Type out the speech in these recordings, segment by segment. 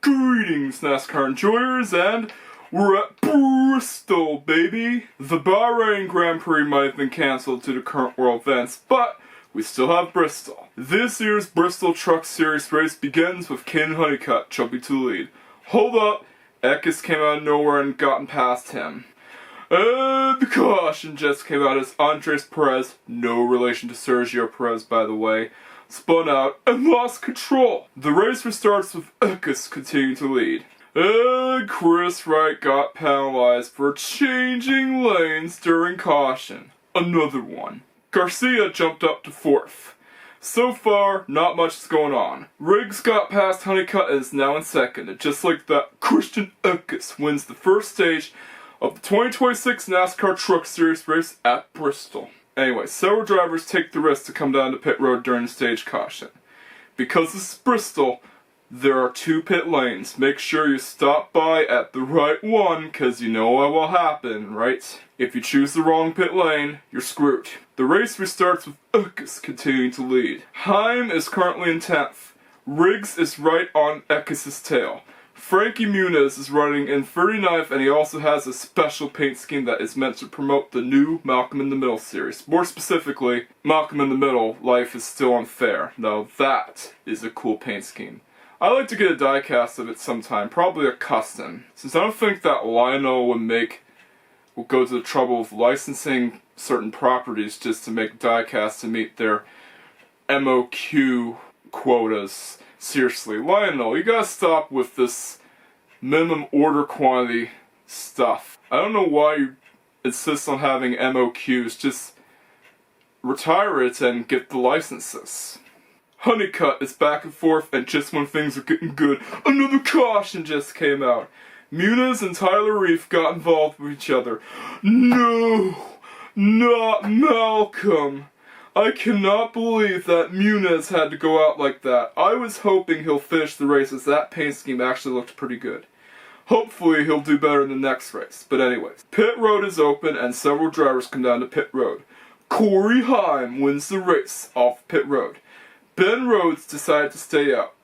Greetings, NASCAR enjoyers, and we're at Bristol, baby! The Bahrain Grand Prix might have been cancelled due to current world events, but we still have Bristol. This year's Bristol Truck Series race begins with Ken Honeycutt jumping to the lead. Hold up! Eckes came out of nowhere and gotten past him. And the caution just came out as Andres Perez, no relation to Sergio Perez by the way, spun out and lost control. The race restarts with Eckes continuing to lead. And Chris Wright got penalized for changing lanes during caution. Another one. Garcia jumped up to 4th. So far, not much is going on. Riggs got past Honeycutt and is now in 2nd. And just like that, Christian Eckes wins the first stage of the 2026 NASCAR Truck Series race at Bristol. Anyway, several drivers take the risk to come down to pit road during the stage caution. Because this is Bristol, there are 2 pit lanes. Make sure you stop by at the right one, cause you know what will happen, right? If you choose the wrong pit lane, you're screwed. The race restarts with Eckes continuing to lead. Heim is currently in 10th. Riggs is right on Eckes' tail. Frankie Muniz is running in 39th, and he also has a special paint scheme that is meant to promote the new Malcolm in the Middle series. More specifically, Malcolm in the Middle, Life is Still Unfair. Now that is a cool paint scheme. I'd like to get a diecast of it sometime, probably a custom. Since I don't think that Lionel will go to the trouble of licensing certain properties just to make diecasts to meet their MOQ quotas. Seriously, Lionel, you gotta stop with this minimum order quantity stuff. I don't know why you insist on having MOQs, just retire it and get the licenses. Honeycutt is back and forth, and just when things are getting good, another caution just came out. Muniz and Tyler Reef got involved with each other. No! Not Malcolm! I cannot believe that Muniz had to go out like that. I was hoping he'll finish the race as that paint scheme actually looked pretty good. Hopefully he'll do better in the next race. But anyways, pit road is open and several drivers come down to pit road. Corey Heim wins the race off pit road. Ben Rhodes decided to stay out.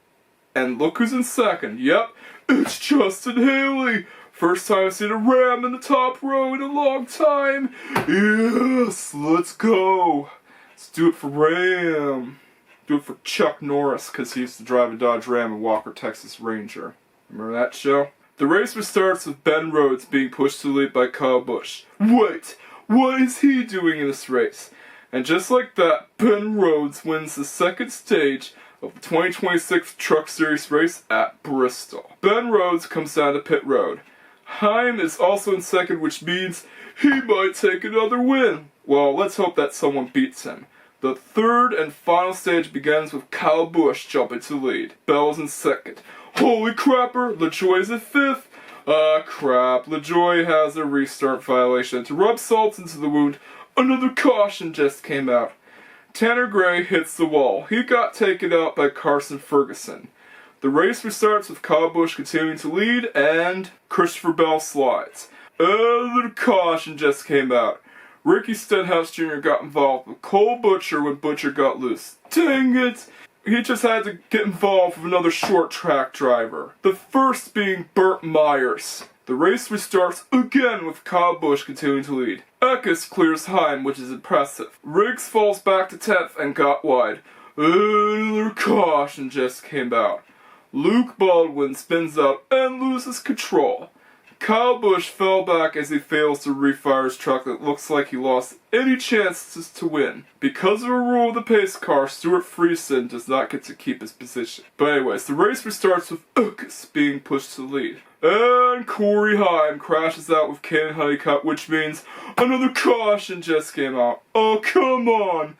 And look who's in 2nd. Yep, it's Justin Haley. First time I've seen a Ram in the top row in a long time. Yes, let's go. Let's do it for Ram. Do it for Chuck Norris, because he used to drive a Dodge Ram and Walker Texas Ranger. Remember that show? The race restarts with Ben Rhodes being pushed to the lead by Kyle Busch. Wait, what is he doing in this race? And just like that, Ben Rhodes wins the 2nd stage of the 2026 Truck Series race at Bristol. Ben Rhodes comes down to pit road. Heim is also in 2nd, which means he might take another win. Well, let's hope that someone beats him. The 3rd and final stage begins with Kyle Busch jumping to the lead. Bell's in 2nd. Holy crapper, LaJoy's in 5th. Crap, LaJoy has a restart violation. To rub salt into the wound, another caution just came out. Tanner Gray hits the wall. He got taken out by Carson Ferguson. The race restarts with Kyle Busch continuing to lead, and Christopher Bell slides. Another caution just came out. Ricky Stenhouse Jr. got involved with Cole Butcher when Butcher got loose. Dang it! He just had to get involved with another short track driver. The first being Burt Myers. The race restarts again with Kyle Busch continuing to lead. Eckes clears Heim, which is impressive. Riggs falls back to 10th and got wide. Another caution just came out. Luke Baldwin spins out and loses control. Kyle Busch fell back as he fails to refire his truck that looks like he lost any chances to win. Because of a rule of the pace car, Stewart Friesen does not get to keep his position. But anyways, the race restarts with Eckes being pushed to the lead. And Corey Heim crashes out with Ken Honeycutt, which means another caution just came out. Oh, come on!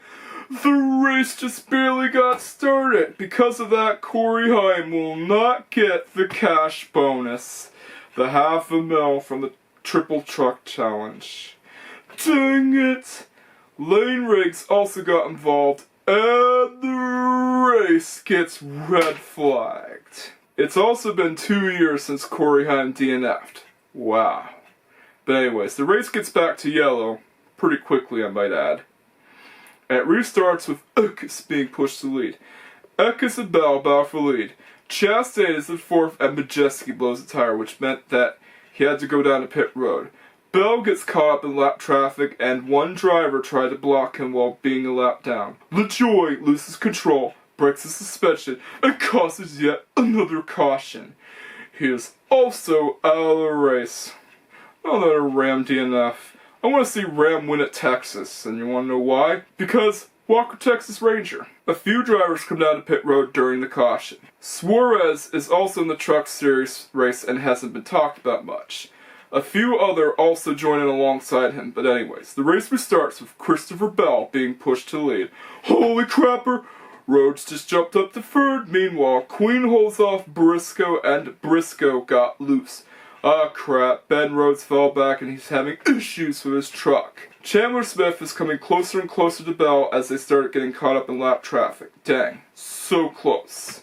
The race just barely got started. Because of that, Corey Heim will not get the cash bonus. The $500,000 from the Triple Truck Challenge. Dang it! Lane Riggs also got involved, and the race gets red flagged. It's also been 2 years since Corey Heim DNF'd. Wow. But anyways, the race gets back to yellow pretty quickly, I might add. And it restarts with Uckus being pushed to lead. Uckus and Bell battle for lead. Chastain is in fourth and Majeski blows a tire, which meant that he had to go down to pit road. Bell gets caught up in lap traffic and one driver tried to block him while being a lap down. LaJoy loses control, breaks his suspension, and causes yet another caution. He is also out of the race. Not that a Ram DNF. I want to see Ram win at Texas, and you want to know why? Because Walker Texas Ranger. A few drivers come down to pit road during the caution. Suarez is also in the Truck Series race and hasn't been talked about much. A few other also join in alongside him, but anyways, the race restarts with Christopher Bell being pushed to lead. Holy crapper! Rhodes just jumped up to third. Meanwhile, Queen holds off Briscoe and Briscoe got loose. Ah crap, Ben Rhodes fell back and he's having issues with his truck. Chandler Smith is coming closer and closer to Bell as they start getting caught up in lap traffic. Dang, so close.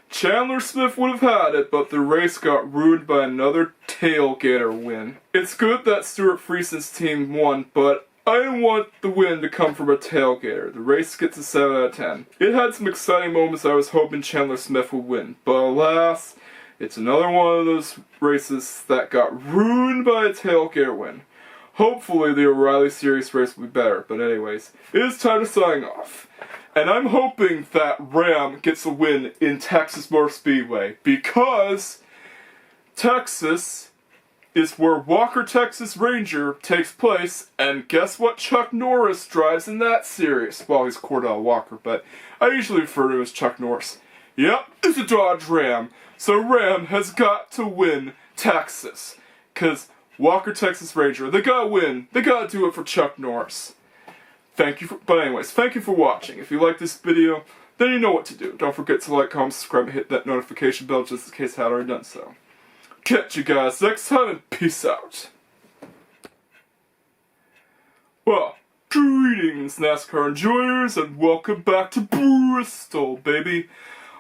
Chandler Smith would have had it, but the race got ruined by another tailgater win. It's good that Stewart Friesen's team won, but I didn't want the win to come from a tailgater. The race gets a 7 out of 10. It had some exciting moments I was hoping Chandler Smith would win, but alas, it's another one of those races that got ruined by a tailgater win. Hopefully the O'Reilly Series race will be better, but anyways, it is time to sign off. And I'm hoping that Ram gets a win in Texas Motor Speedway, because Texas is where Walker Texas Ranger takes place, and guess what Chuck Norris drives in that series? Well, he's Cordell Walker, but I usually refer to him as Chuck Norris. Yep, it's a Dodge Ram. So Ram has got to win Texas, because Walker Texas Ranger, they gotta win. They gotta do it for Chuck Norris. But anyways, thank you for watching. If you like this video, then you know what to do. Don't forget to like, comment, subscribe, and hit that notification bell just in case I had already done so. Catch you guys next time, and peace out. Well, greetings NASCAR enjoyers, and welcome back to Bristol, baby.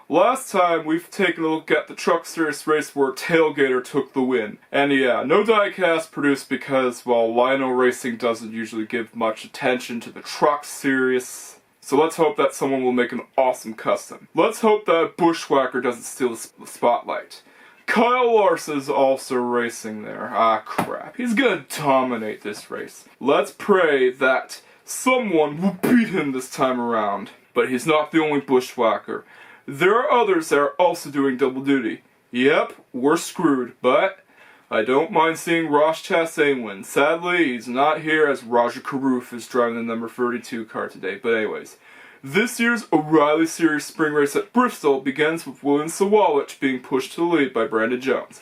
Last time, we've taken a look at the Truck Series race where Tailgater took the win. And yeah, no diecast produced because, well, Lionel Racing doesn't usually give much attention to the Truck Series. So let's hope that someone will make an awesome custom. Let's hope that Bushwhacker doesn't steal the spotlight. Kyle Larson is also racing there. Ah crap, he's gonna dominate this race. Let's pray that someone will beat him this time around. But he's not the only Bushwhacker. There are others that are also doing double duty. Yep, we're screwed, but I don't mind seeing Ross Chastain win. Sadly, he's not here as Roger Carruth is driving the number 32 car today. But anyways, this year's O'Reilly Series spring race at Bristol begins with William Sawalich being pushed to the lead by Brandon Jones.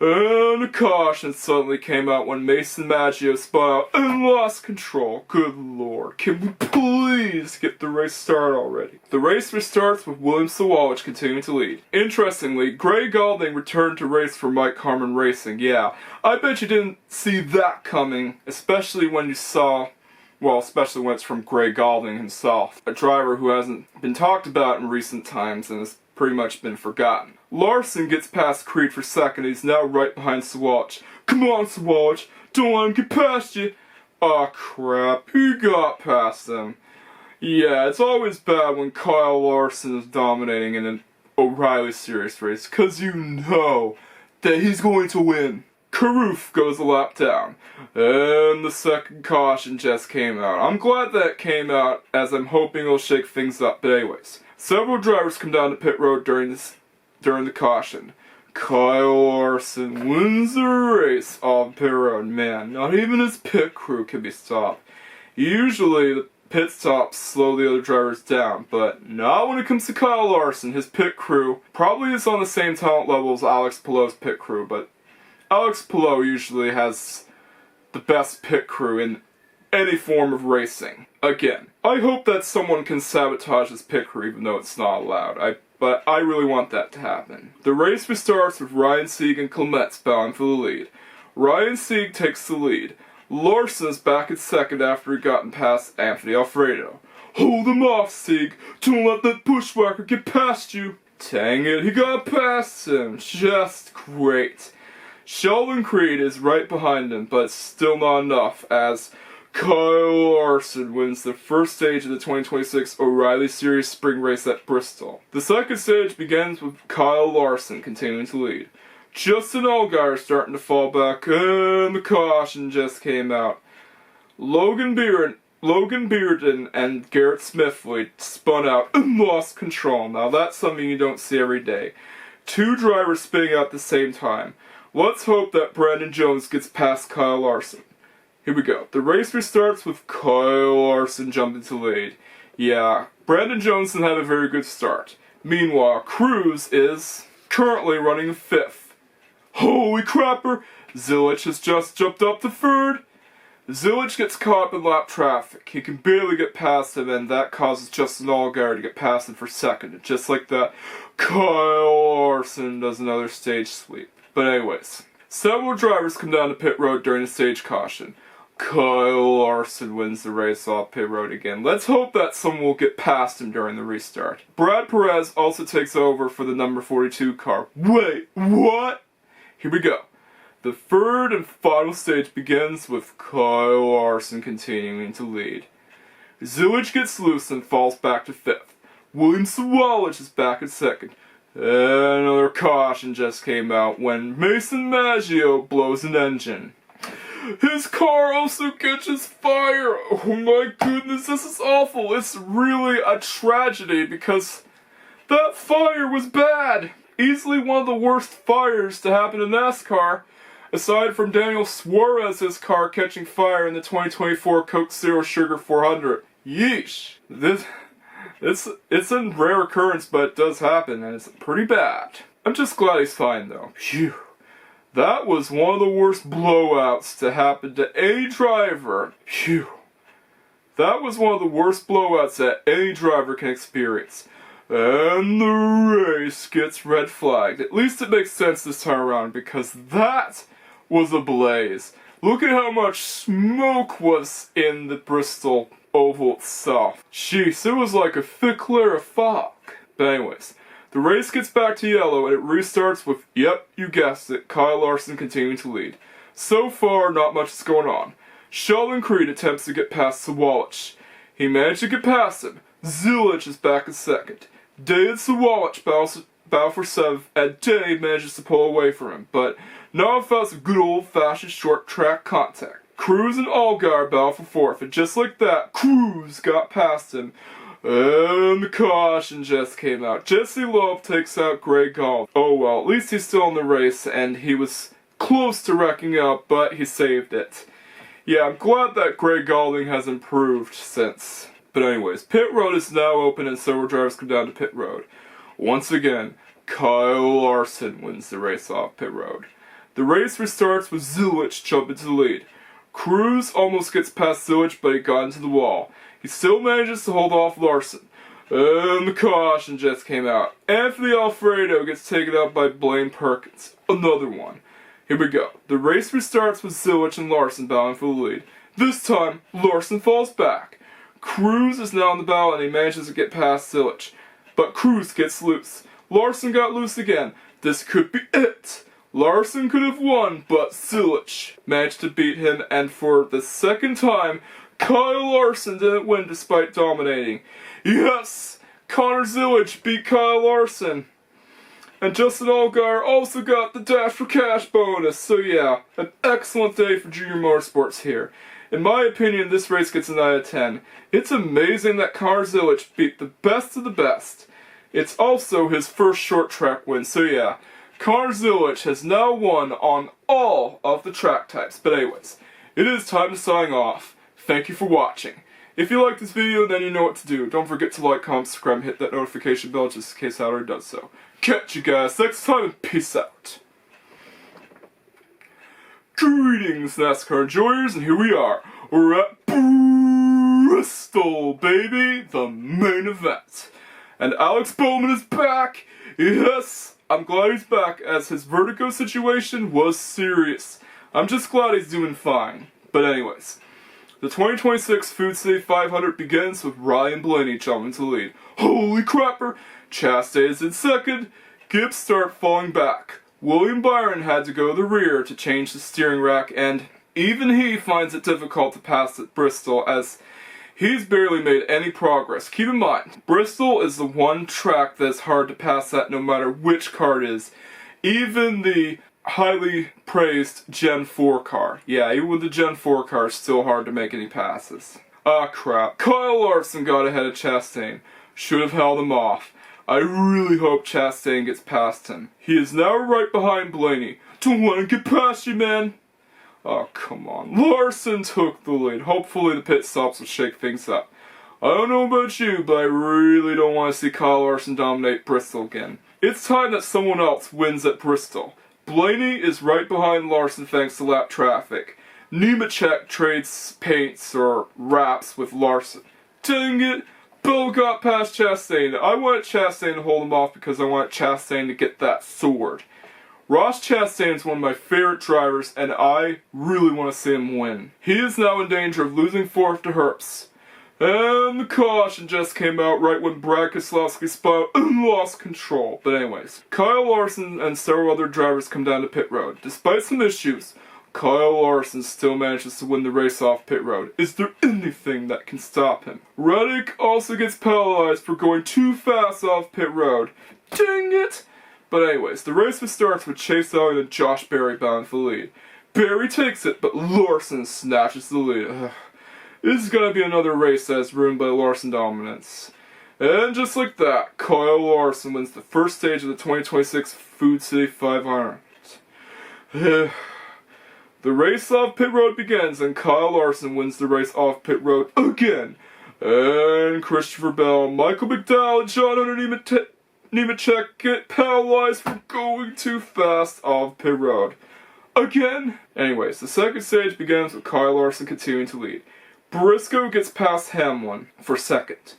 And a caution suddenly came out when Mason Maggio spun out and lost control. Good lord, can we please get the race started already? The race restarts with William Sawalich continuing to lead. Interestingly, Gray Galding returned to race for Mike Harmon Racing. Yeah, I bet you didn't see that coming, especially when you saw, well, especially when it's from Gray Galding himself, a driver who hasn't been talked about in recent times and has pretty much been forgotten. Larson gets past Creed for second. He's now right behind Sawalich. Come on, Sawalich. Don't let him get past you. Aw, crap. He got past him. Yeah, it's always bad when Kyle Larson is dominating in an O'Reilly Series race, because you know that he's going to win. Carruth goes a lap down. And the second caution just came out. I'm glad that it came out, as I'm hoping it'll shake things up. But anyways, several drivers come down to pit road during the caution. Kyle Larson wins the race on pit road. Man, not even his pit crew can be stopped. Usually the pit stops slow the other drivers down, but not when it comes to Kyle Larson. His pit crew probably is on the same talent level as Alex Palou's pit crew, but Alex Palou usually has the best pit crew in any form of racing. Again, I hope that someone can sabotage his pit crew even though it's not allowed. But I really want that to happen. The race restarts with Ryan Sieg and Clements bound for the lead. Ryan Sieg takes the lead. Larson is back in second after he gotten past Anthony Alfredo. Hold him off, Sieg. Don't let that Bushwhacker get past you. Dang it, he got past him. Just great. Sheldon Creed is right behind him, but still not enough, as Kyle Larson wins the first stage of the 2026 O'Reilly Series Spring Race at Bristol. The second stage begins with Kyle Larson continuing to lead. Justin Allgaier starting to fall back, and the caution just came out. Logan Bearden and Garrett Smithley spun out and lost control. Now that's something you don't see every day. Two drivers spinning out at the same time. Let's hope that Brandon Jones gets past Kyle Larson. Here we go. The race restarts with Kyle Larson jumping to lead. Yeah, Brandon Jones didn't have a very good start. Meanwhile, Cruz is currently running 5th. Holy crapper! Zillisch has just jumped up to 3rd. Zillisch gets caught up in lap traffic. He can barely get past him, and that causes Justin Allgaier to get past him for 2nd. And just like that, Kyle Larson does another stage sweep. But anyways, several drivers come down to pit road during the stage caution. Kyle Larson wins the race off pit road again. Let's hope that someone will get past him during the restart. Brad Perez also takes over for the number 42 car. Wait, what? Here we go. The 3rd and final stage begins with Kyle Larson continuing to lead. Zillisch gets loose and falls back to 5th. William Sawalich is back in 2nd. Another caution just came out when Mason Maggio blows an engine. His car also catches fire! Oh my goodness, this is awful! It's really a tragedy because that fire was bad! Easily one of the worst fires to happen in NASCAR, aside from Daniel Suarez's car catching fire in the 2024 Coke Zero Sugar 400. Yeesh! It's a rare occurrence, but it does happen, and it's pretty bad. I'm just glad he's fine though. Phew. That was one of the worst blowouts to happen to any driver. Phew. That was one of the worst blowouts that any driver can experience. And the race gets red flagged. At least it makes sense this time around because that was a blaze. Look at how much smoke was in the Bristol oval itself. Jeez, it was like a thick layer of fog. But anyways, the race gets back to yellow and it restarts with, yep, you guessed it, Kyle Larson continuing to lead. So far, not much is going on. Sheldon Creed attempts to get past Sawalich. He managed to get past him. Zillisch is back in 2nd. Day and Sawalich battle for 7th, and Day manages to pull away from him, but not without some good old-fashioned short track contact. Cruz and Allgaier battle for 4th, and just like that, Cruz got past him. And the caution just came out. Jesse Love takes out Greg Gall. Oh well, at least he's still in the race, and he was close to wrecking out, but he saved it. Yeah, I'm glad that Greg Galding has improved since. But anyways, pit road is now open and several drivers come down to pit road. Once again, Kyle Larson wins the race off pit road. The race restarts with Zillisch jumping to the lead. Cruz almost gets past Zillisch, but he got into the wall. He still manages to hold off Larson. And the caution just came out. Anthony Alfredo gets taken out by Blaine Perkins. Another one. Here we go. The race restarts with Zillisch and Larson battling for the lead. This time, Larson falls back. Cruz is now on the battle and he manages to get past Zillisch. But Cruz gets loose. Larson got loose again. This could be it. Larson could have won, but Zillisch managed to beat him, and for the 2nd time, Kyle Larson didn't win despite dominating. Yes! Connor Zillisch beat Kyle Larson. And Justin Allgaier also got the Dash for Cash bonus. So yeah, an excellent day for Junior Motorsports here. In my opinion, this race gets a 9 out of 10. It's amazing that Connor Zillisch beat the best of the best. It's also his first short track win, so yeah. Connor Zillisch has now won on all of the track types. But anyways, it is time to sign off. Thank you for watching. If you liked this video, then you know what to do. Don't forget to like, comment, subscribe, and hit that notification bell just in case I already done so. Catch you guys next time and peace out. Greetings, NASCAR enjoyers, and here we are. We're at Bristol, baby, the main event. And Alex Bowman is back. Yes, I'm glad he's back, as his vertigo situation was serious. I'm just glad he's doing fine. But anyways, the 2026 Food City 500 begins with Ryan Blaney jumping to the lead. Holy crapper! Chastain is in 2nd. Gibbs start falling back. William Byron had to go to the rear to change the steering rack, and even he finds it difficult to pass at Bristol as he's barely made any progress. Keep in mind, Bristol is the one track that's hard to pass at no matter which car it is. Even the highly praised Gen 4 car. Yeah, even with the Gen 4 car, it's still hard to make any passes. Ah, crap. Kyle Larson got ahead of Chastain. Should have held him off. I really hope Chastain gets past him. He is now right behind Blaney. Don't want to get past you, man. Oh, come on. Larson took the lead. Hopefully the pit stops will shake things up. I don't know about you, but I really don't want to see Kyle Larson dominate Bristol again. It's time that someone else wins at Bristol. Blaney is right behind Larson thanks to lap traffic. Nemechek trades paints or wraps with Larson. Dang it! Bill got past Chastain. I wanted Chastain to hold him off because I wanted Chastain to get that sword. Ross Chastain is one of my favorite drivers, and I really want to see him win. He is now in danger of losing fourth to Herbst. And the caution just came out right when Brad Keselowski spun and lost control. But anyways, Kyle Larson and several other drivers come down to pit road. Despite some issues, Kyle Larson still manages to win the race off pit road. Is there anything that can stop him? Reddick also gets penalized for going too fast off pit road. Dang it! But anyways, the race starts with Chase Elliott and Josh Berry bound for the lead. Berry takes it, but Larson snatches the lead. Ugh. This is gonna be another race that's ruined by Larson dominance. And just like that, Kyle Larson wins the first stage of the 2026 Food City 500. The race off pit road begins, and Kyle Larson wins the race off pit road again. And Christopher Bell, Michael McDowell, and John Hunter Nemechek get penalized for going too fast off pit road. Again? Anyways, the second stage begins with Kyle Larson continuing to lead. Briscoe gets past Hamlin for second.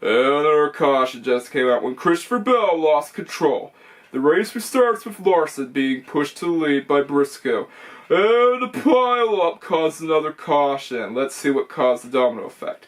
Another caution just came out when Christopher Bell lost control. The race restarts with Larson being pushed to the lead by Briscoe. And a pile-up caused another caution. Let's see what caused the domino effect.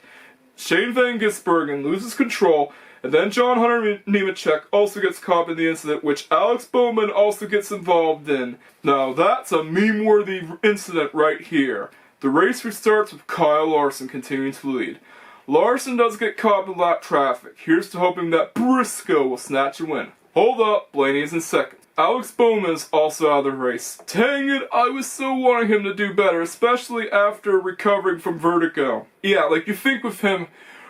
Shane Van Gisbergen loses control, and then John Hunter Nemechek also gets caught in the incident, which Alex Bowman also gets involved in. Now that's a meme-worthy incident right here. The race restarts with Kyle Larson continuing to lead. Larson does get caught in lap traffic. Here's to hoping that Briscoe will snatch a win. Hold up, Blaney is in second. Alex Bowman is also out of the race. Dang it, I was so wanting him to do better, especially after recovering from vertigo. Yeah, like you think with him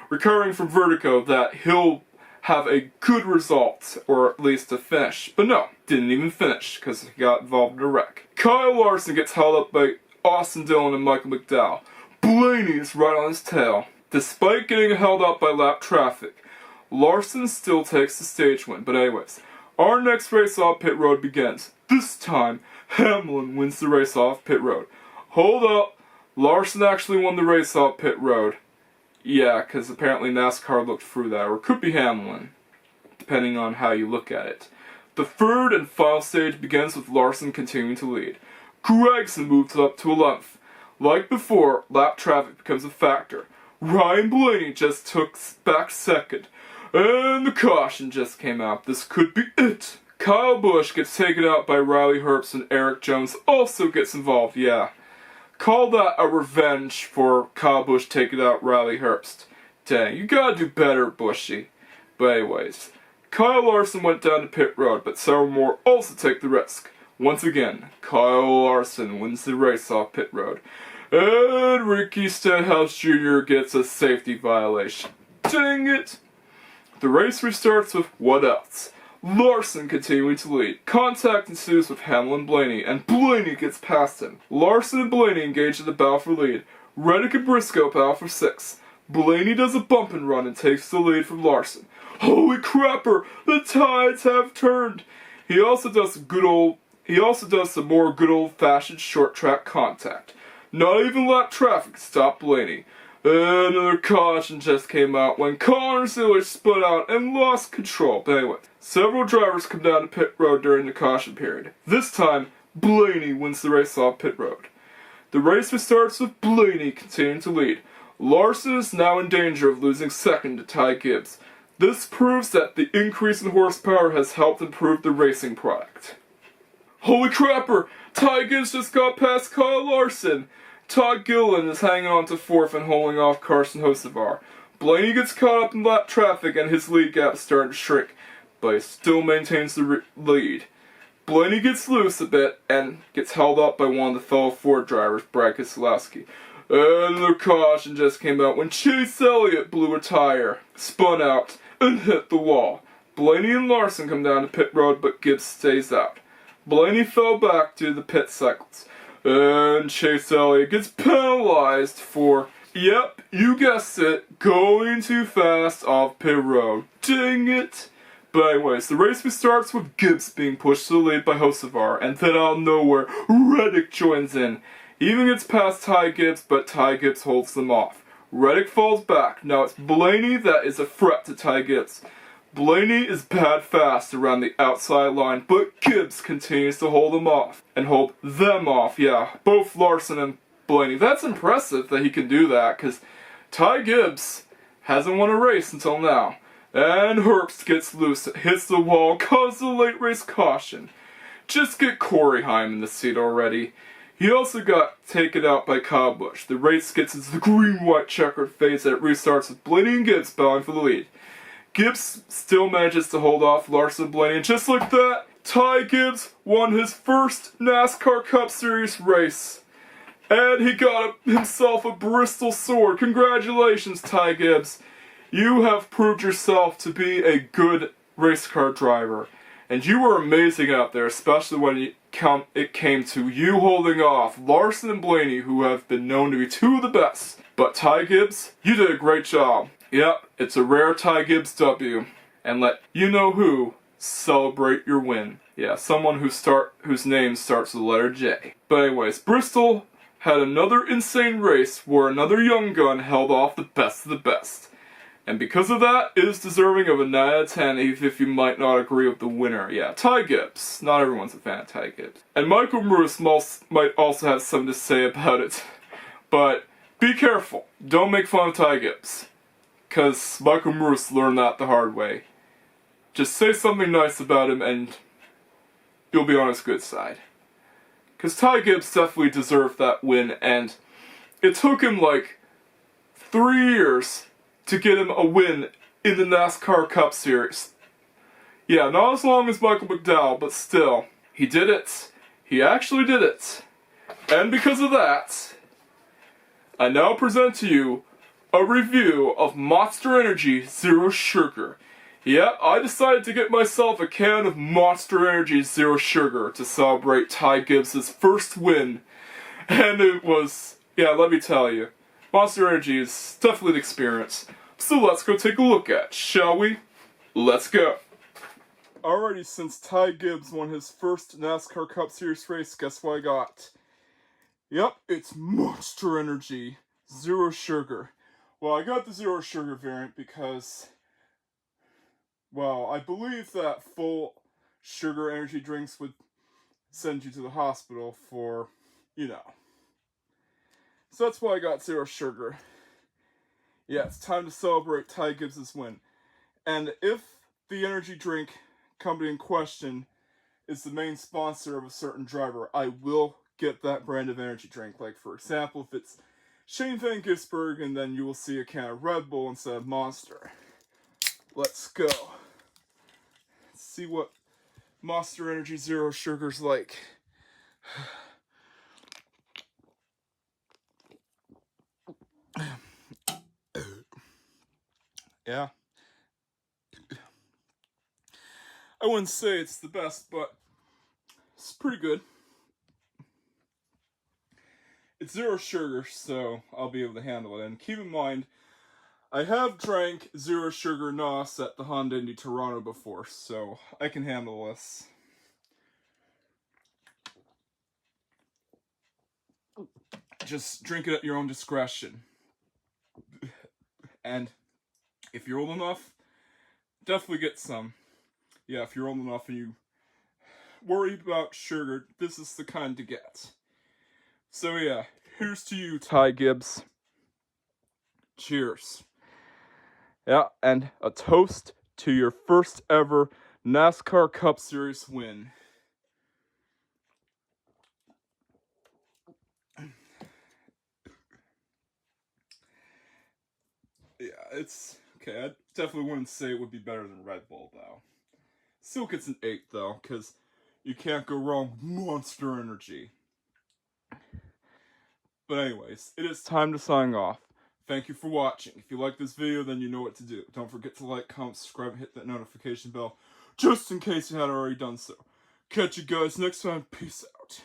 recovering from vertigo that he'll have a good result, or at least a finish. But no, didn't even finish because he got involved in a wreck. Kyle Larson gets held up by Austin Dillon and Michael McDowell. Blaney's right on his tail. Despite getting held up by lap traffic, Larson still takes the stage win. But anyways, our next race off pit road begins. This time, Hamlin wins the race off pit road. Hold up, Larson actually won the race off pit road. Yeah, because apparently NASCAR looked through that, or it could be Hamlin, depending on how you look at it. The third and final stage begins with Larson continuing to lead. Gragson moves up to 11th. Like before, lap traffic becomes a factor. Ryan Blaney just took back second. And the caution just came out. This could be it. Kyle Busch gets taken out by Riley Herbst, and Eric Jones also gets involved, yeah. Call that a revenge for Kyle Busch taking out Riley Herbst. Dang, you gotta do better, Bushy. But anyways, Kyle Larson went down to pit road, but several more also take the risk. Once again, Kyle Larson wins the race off pit road. And Ricky Stenhouse Jr. gets a safety violation. Dang it! The race restarts with what else? Larson continuing to lead. Contact ensues with Hamlin and Blaney, and Blaney gets past him. Larson and Blaney engage in the battle for lead. Reddick and Briscoe battle for 6th. Blaney does a bump and run and takes the lead from Larson. Holy crapper! The tides have turned! He also does some more good old-fashioned short track contact. Not even lap traffic stopped Blaney. Another caution just came out when Connor Zillisch split out and lost control. But anyway, several drivers come down to pit road during the caution period. This time, Blaney wins the race off pit road. The race starts with Blaney continuing to lead. Larson is now in danger of losing second to Ty Gibbs. This proves that the increase in horsepower has helped improve the racing product. Holy crapper! Ty Gibbs just got past Kyle Larson. Todd Gillen is hanging on to 4th and holding off Carson Hocevar. Blaney gets caught up in lap traffic and his lead gap is starting to shrink, but he still maintains the lead. Blaney gets loose a bit and gets held up by one of the fellow Ford drivers, Brad Keselowski. And the caution just came out when Chase Elliott blew a tire, spun out, and hit the wall. Blaney and Larson come down to pit road, but Gibbs stays out. Blaney fell back to the pit cycles, and Chase Elliott gets penalized for, yep, you guessed it, going too fast off pit road. Dang it! But anyways, the race starts with Gibbs being pushed to the lead by Hocevar, and then out of nowhere, Reddick joins in. He even gets past Ty Gibbs, but Ty Gibbs holds them off. Reddick falls back. Now it's Blaney that is a threat to Ty Gibbs. Blaney is bad fast around the outside line, but Gibbs continues to hold him off. And hold them off, yeah. Both Larson and Blaney. That's impressive that he can do that, because Ty Gibbs hasn't won a race until now. And Herbst gets loose, hits the wall, causes a late race caution. Just get Corey Heim in the seat already. He also got taken out by Kyle Busch. The race gets into the green-white checkered phase that restarts with Blaney and Gibbs battling for the lead. Gibbs still manages to hold off Larson and Blaney, and just like that, Ty Gibbs won his first NASCAR Cup Series race. And he got himself a Bristol sword. Congratulations, Ty Gibbs. You have proved yourself to be a good race car driver. And you were amazing out there, especially when it came to you holding off Larson and Blaney, who have been known to be two of the best. But Ty Gibbs, you did a great job. Yep, it's a rare Ty Gibbs W. And let you know who celebrate your win. Yeah, someone whose name starts with the letter J. But anyways, Bristol had another insane race where another young gun held off the best of the best. And because of that, it is deserving of a 9 out of 10, even if you might not agree with the winner. Yeah, Ty Gibbs. Not everyone's a fan of Ty Gibbs. And Michael Bruce might also have something to say about it. But be careful. Don't make fun of Ty Gibbs. Because Michael Bruce learned that the hard way. Just say something nice about him and you'll be on his good side. Because Ty Gibbs definitely deserved that win, and it took him like 3 years to get him a win in the NASCAR Cup Series. Yeah, not as long as Michael McDowell, but still, he did it. He actually did it. And because of that, I now present to you a review of Monster Energy Zero Sugar. Yep, I decided to get myself a can of Monster Energy Zero Sugar to celebrate Ty Gibbs' first win. And it was, yeah, let me tell you, Monster Energy is definitely an experience. So let's go take a look at it, shall we? Let's go. Alrighty, since Ty Gibbs won his first NASCAR Cup Series race, guess what I got? Yep, it's Monster Energy Zero Sugar. Well, I got the Zero Sugar variant because, well, I believe that full sugar energy drinks would send you to the hospital for, you know. So that's why I got Zero Sugar. Yeah, it's time to celebrate Ty Gibbs' win. And if the energy drink company in question is the main sponsor of a certain driver, I will get that brand of energy drink. Like, for example, if it's Shane Van Gisbergen, then you will see a can of Red Bull instead of Monster. Let's go. Let's see what Monster Energy Zero Sugar's like. Yeah. I wouldn't say it's the best, but it's pretty good. It's zero sugar, so I'll be able to handle it. And keep in mind, I have drank Zero Sugar NOS at the Honda Indy Toronto before, so I can handle this. Just drink it at your own discretion. And if you're old enough, definitely get some. Yeah, if you're old enough and you worry about sugar, this is the kind to get. So yeah, here's to you, Ty Gibbs. Cheers. Yeah, and a toast to your first ever NASCAR Cup Series win. Yeah, it's okay. I definitely wouldn't say it would be better than Red Bull though. Still gets an 8 though, because you can't go wrong with Monster Energy. But anyways, it is time to sign off. Thank you for watching. If you like this video, then you know what to do. Don't forget to like, comment, subscribe, and hit that notification bell, just in case you hadn't already done so. Catch you guys next time. Peace out.